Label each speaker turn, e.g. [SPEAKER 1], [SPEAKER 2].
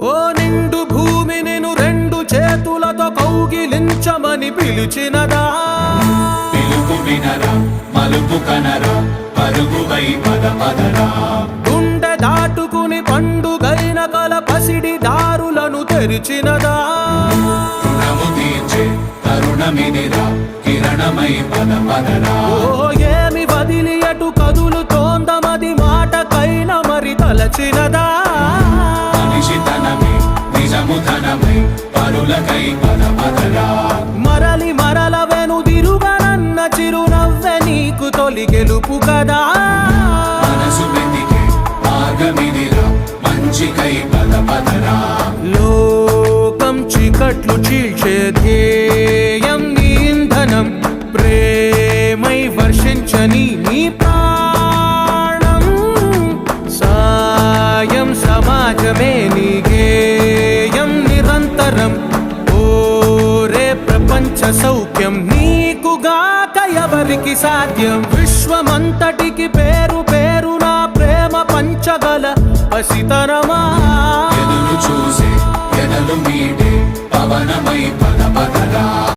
[SPEAKER 1] ఓ నిండు భూమి నిన్ను రెండు చేతులతో కౌగిలించమని పిలిచినదా
[SPEAKER 2] పిలుపు వినరా మలుపు కనరా పరుగువై పద పదరా
[SPEAKER 1] గుండె దాటుకుని పండుగైన కల పసిడి దారులను తెరిచినదా
[SPEAKER 2] రుణము తీర్చే తరుణమిదిరా కిరణమై పద పదరా
[SPEAKER 1] ఓ ఏమి వదిలి అటు కదులుతోందమది మాటకైన మరి తలచినదా
[SPEAKER 2] మనిషితనమే నిజముతనమై పరులకై పద పదరా
[SPEAKER 1] మరలి మరల వెనుదిరుగనన్న చిరునవ్వె నీకు తొలి గెలుపు కదా
[SPEAKER 2] మనసు వెతికే మార్గమిదిరా మంచికై పద పదరా
[SPEAKER 1] లోకం చీకట్లు చీల్చే ధ్యేయం నీ ఇంధనం ప్రేమై వర్షించని నీ ప్రాణం సాయం సమాజమే నీ గేయం నిరంతరం ఓరే ప్రపంచ సౌఖ్యం నీకుగాక ఎవరికి సాధ్యం విశ్వమంతటికి పేరు పేరు నా ప్రేమ పంచగల పసితరమా
[SPEAKER 2] ఎదురు చూసే ఎదలు మీడే పవనమై పద పదరా